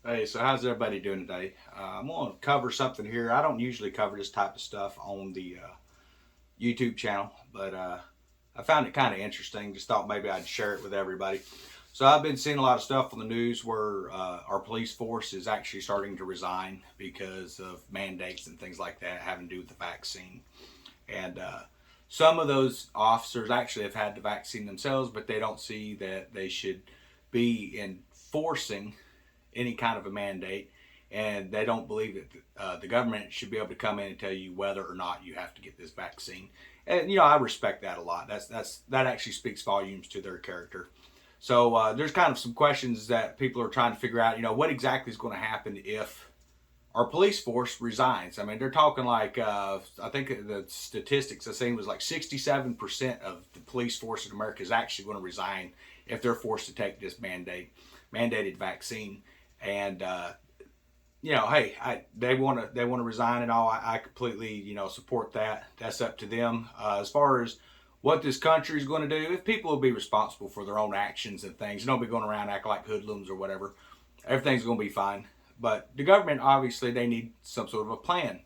Hey, so how's everybody doing today? I'm going to cover something here. I don't usually cover this type of stuff on the YouTube channel, but I found it kind of interesting. Just thought maybe I'd share it with everybody. So I've been seeing a lot of stuff on the news where our police force is actually starting to resign because of mandates and things like that having to do with the vaccine. And some of those officers actually have had the vaccine themselves, but they don't see that they should be enforcing any kind of a mandate, and they don't believe that the government should be able to come in and tell you whether or not you have to get this vaccine. And I respect that a lot. That actually speaks volumes to their character. So there's kind of some questions that people are trying to figure out. What exactly is going to happen if our police force resigns? I mean, they're talking like I think the statistics I seen was like 67% of the police force in America is actually going to resign if they're forced to take this mandated vaccine. And hey, they want to resign and all. I completely support that. That's up to them. As far as what this country is going to do, if people will be responsible for their own actions and things, don't be going around acting like hoodlums or whatever, everything's going to be fine. But the government, obviously, they need some sort of a plan.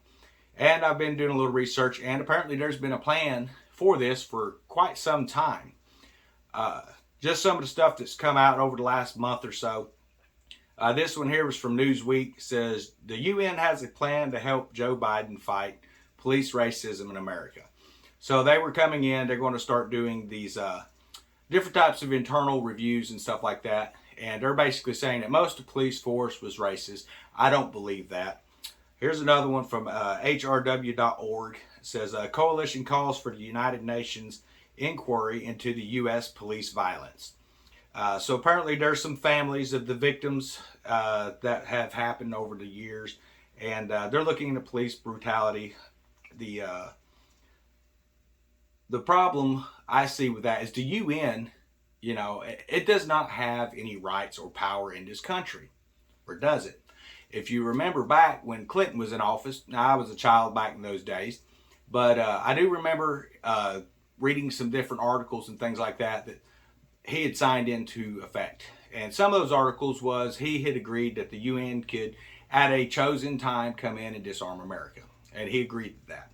And I've been doing a little research, and apparently there's been a plan for this for quite some time. Just some of the stuff that's come out over the last month or so. This one here was from Newsweek. It says the UN has a plan to help Joe Biden fight police racism in America. So they were coming in. They're going to start doing these different types of internal reviews and stuff like that. And they're basically saying that most of the police force was racist. I don't believe that. Here's another one from hrw.org. It says a coalition calls for the United Nations inquiry into the U.S. police violence. So apparently there's some families of the victims that have happened over the years, and they're looking into police brutality. The problem I see with that is the UN, it does not have any rights or power in this country, or does it? If you remember back when Clinton was in office, now I was a child back in those days, but I do remember reading some different articles and things like that he had signed into effect. And some of those articles was he had agreed that the UN could, at a chosen time, come in and disarm America. And he agreed to that.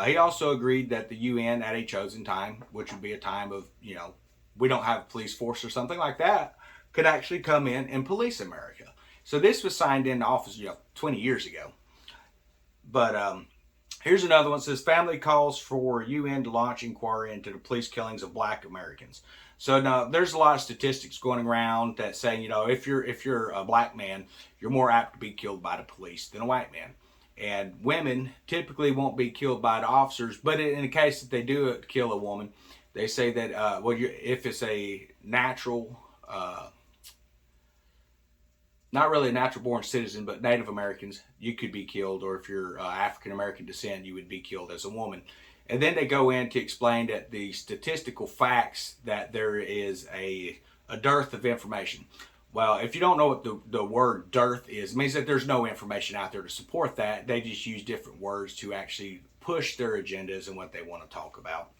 He also agreed that the UN, at a chosen time, which would be a time of, we don't have a police force or something like that, could actually come in and police America. So this was signed into office, 20 years ago. But here's another one. It says family calls for UN to launch inquiry into the police killings of black Americans. So now there's a lot of statistics going around that saying, if you're a black man, you're more apt to be killed by the police than a white man. And women typically won't be killed by the officers, but in the case that they do kill a woman, they say that if it's a natural, not really a natural born citizen, but Native Americans, you could be killed, or if you're African American descent, you would be killed as a woman. And then they go in to explain that the statistical facts that there is a dearth of information. Well, if you don't know what the word dearth is, it means that there's no information out there to support that. They just use different words to actually push their agendas and what they want to talk about.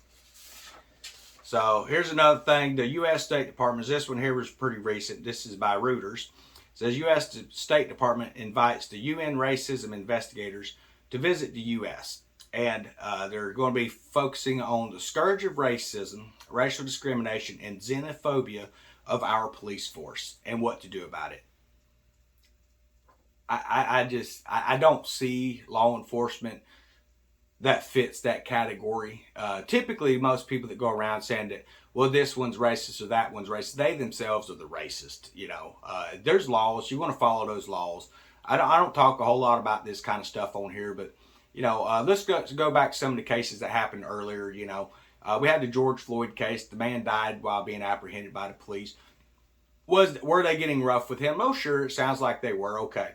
So here's another thing. The U.S. State Department, this one here was pretty recent. This is by Reuters. It says U.S. State Department invites the UN racism investigators to visit the U.S. And they're going to be focusing on the scourge of racism, racial discrimination, and xenophobia of our police force and what to do about it. I don't see law enforcement that fits that category. Typically, most people that go around saying that, well, this one's racist or that one's racist, they themselves are the racist. There's laws. You want to follow those laws. I don't talk a whole lot about this kind of stuff on here, but let's go back to some of the cases that happened earlier. We had the George Floyd case. The man died while being apprehended by the police. Were they getting rough with him? Oh, sure. It sounds like they were. Okay.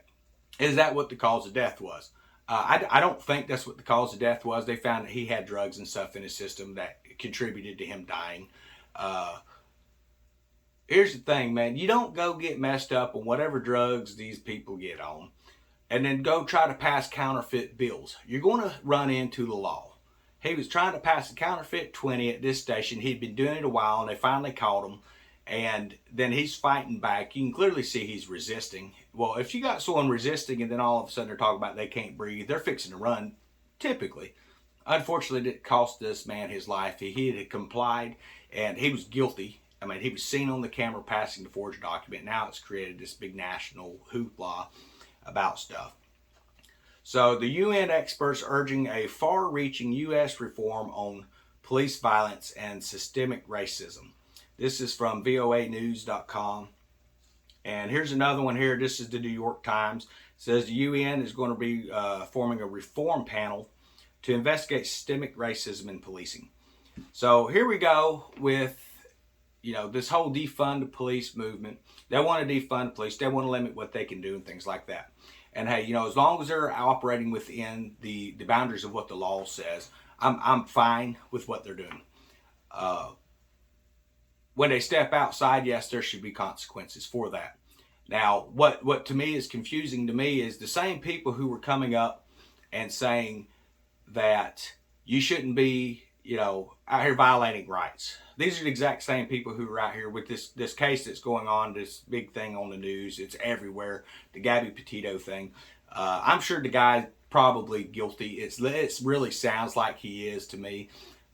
Is that what the cause of death was? I don't think that's what the cause of death was. They found that he had drugs and stuff in his system that contributed to him dying. Here's the thing, man. You don't go get messed up on whatever drugs these people get on and then go try to pass counterfeit bills. You're going to run into the law. He was trying to pass a counterfeit 20 at this station. He'd been doing it a while, and they finally caught him. And then he's fighting back. You can clearly see he's resisting. Well, if you got someone resisting and then all of a sudden they're talking about they can't breathe, they're fixing to run, typically. Unfortunately, it cost this man his life. He had complied and he was guilty. I mean, he was seen on the camera passing the forged document. Now it's created this big national hoopla about stuff. So the UN experts urging a far-reaching U.S. reform on police violence and systemic racism. This is from voanews.com. And here's another one here. This is the New York Times. It says the UN is going to be forming a reform panel to investigate systemic racism in policing. So here we go with, this whole defund the police movement. They want to defund the police. They want to limit what they can do and things like that. And hey, as long as they're operating within the boundaries of what the law says, I'm fine with what they're doing. When they step outside, yes, there should be consequences for that. Now, what to me is confusing to me is the same people who were coming up and saying that you shouldn't be, out here violating rights. These are the exact same people who are out here with this case that's going on, this big thing on the news. It's everywhere, the Gabby Petito thing. I'm sure the guy's probably guilty. It really sounds like he is to me.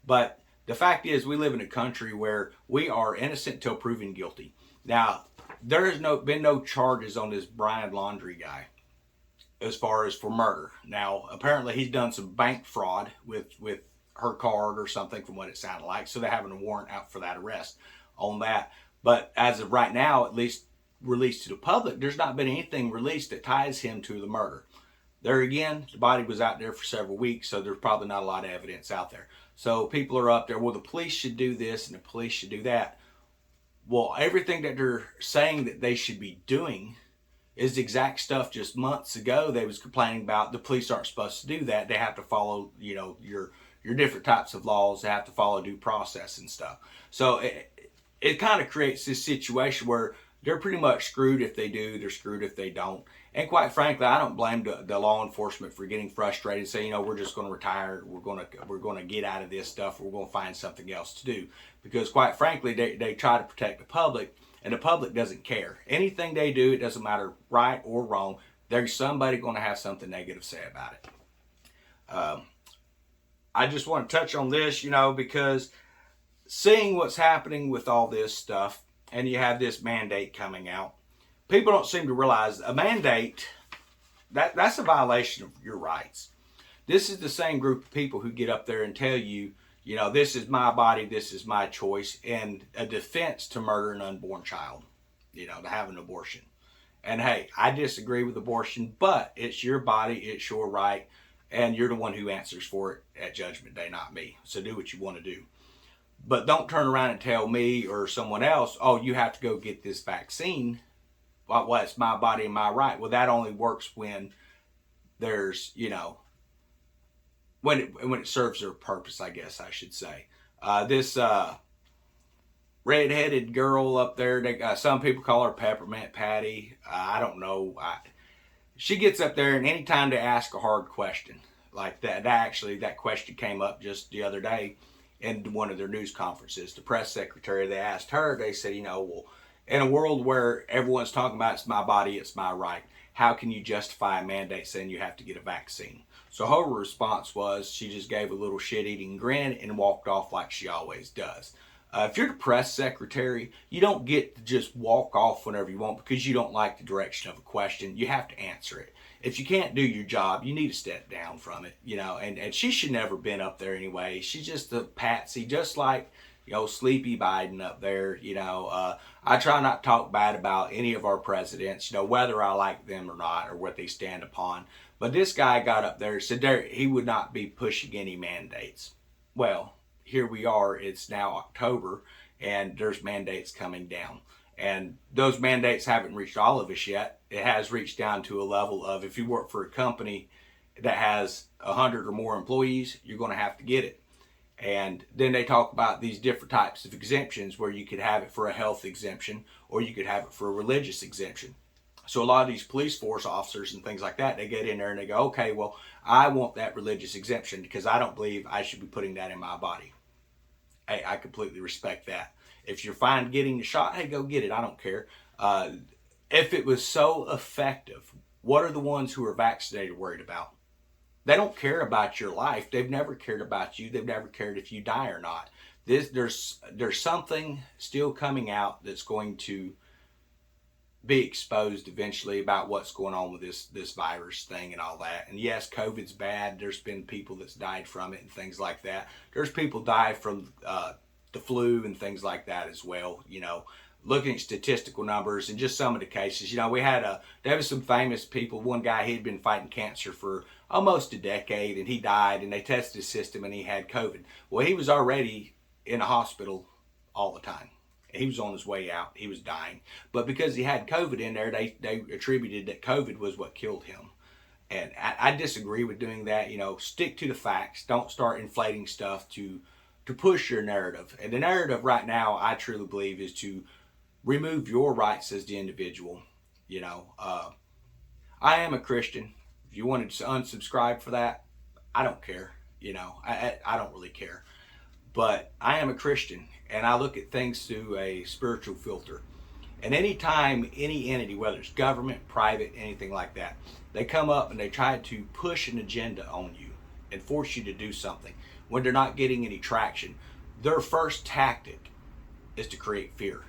But the fact is, we live in a country where we are innocent till proven guilty. Now, there has been no charges on this Brian Laundrie guy as far as for murder. Now, apparently he's done some bank fraud with her card or something from what it sounded like. So they're having a warrant out for that arrest on that. But as of right now, at least released to the public, there's not been anything released that ties him to the murder. There again, the body was out there for several weeks, so there's probably not a lot of evidence out there. So people are up there, well, the police should do this and the police should do that. Well, everything that they're saying that they should be doing is the exact stuff just months ago they was complaining about. The police aren't supposed to do that. They have to follow, your different types of laws. They have to follow due process and stuff. So it kind of creates this situation where they're pretty much screwed if they do, they're screwed if they don't. And quite frankly, I don't blame the law enforcement for getting frustrated and saying, we're just going to retire, we're going to get out of this stuff, we're going to find something else to do. Because quite frankly, they try to protect the public, and the public doesn't care. Anything they do, it doesn't matter right or wrong, there's somebody going to have something negative to say about it. I just want to touch on this, because seeing what's happening with all this stuff, and you have this mandate coming out, people don't seem to realize a mandate, that's a violation of your rights. This is the same group of people who get up there and tell you, this is my body, this is my choice, and a defense to murder an unborn child, to have an abortion. And hey, I disagree with abortion, but it's your body, it's your right, and you're the one who answers for it at Judgment Day, not me. So do what you want to do. But don't turn around and tell me or someone else, you have to go get this vaccine. Well, it's my body and my right. Well, that only works when there's, when it serves their purpose, I guess I should say. This red-headed girl up there, some people call her Peppermint Patty. I don't know. She gets up there, and anytime they ask a hard question like that question came up just the other day in one of their news conferences. The press secretary, they asked her, they said, well, in a world where everyone's talking about it's my body, it's my right, how can you justify a mandate saying you have to get a vaccine? So her response was, she just gave a little shit-eating grin and walked off like she always does. If you're the press secretary, you don't get to just walk off whenever you want because you don't like the direction of a question. You have to answer it. If you can't do your job, you need to step down from it, and she should never been up there anyway. She's just a patsy, just like, Sleepy Biden up there. I try not to talk bad about any of our presidents, whether I like them or not or what they stand upon. But this guy got up there and said he would not be pushing any mandates. Well, here we are, it's now October, and there's mandates coming down. And those mandates haven't reached all of us yet. It has reached down to a level of, if you work for a company that has 100 or more employees, you're going to have to get it. And then they talk about these different types of exemptions where you could have it for a health exemption or you could have it for a religious exemption. So a lot of these police force officers and things like that, they get in there and they go, okay, well, I want that religious exemption because I don't believe I should be putting that in my body. Hey, I completely respect that. If you're fine getting the shot, hey, go get it. I don't care. If it was so effective, what are the ones who are vaccinated worried about? They don't care about your life. They've never cared about you. They've never cared if you die or not. There's something still coming out that's going to be exposed eventually about what's going on with this virus thing and all that. And yes, COVID's bad. There's been people that's died from it and things like that. There's people died from the flu and things like that as well. Looking at statistical numbers and just some of the cases. There was some famous people. One guy, he'd been fighting cancer for almost a decade, and he died. And they tested his system, and he had COVID. Well, he was already in a hospital all the time. He was on his way out. He was dying. But because he had COVID in there, they attributed that COVID was what killed him. And I disagree with doing that. Stick to the facts. Don't start inflating stuff to push your narrative. And the narrative right now, I truly believe, is to remove your rights as the individual. I am a Christian. If you wanted to unsubscribe for that, I don't care. I don't really care. But I am a Christian, and I look at things through a spiritual filter. And anytime any entity, whether it's government, private, anything like that, they come up and they try to push an agenda on you and force you to do something when they're not getting any traction, their first tactic is to create fear.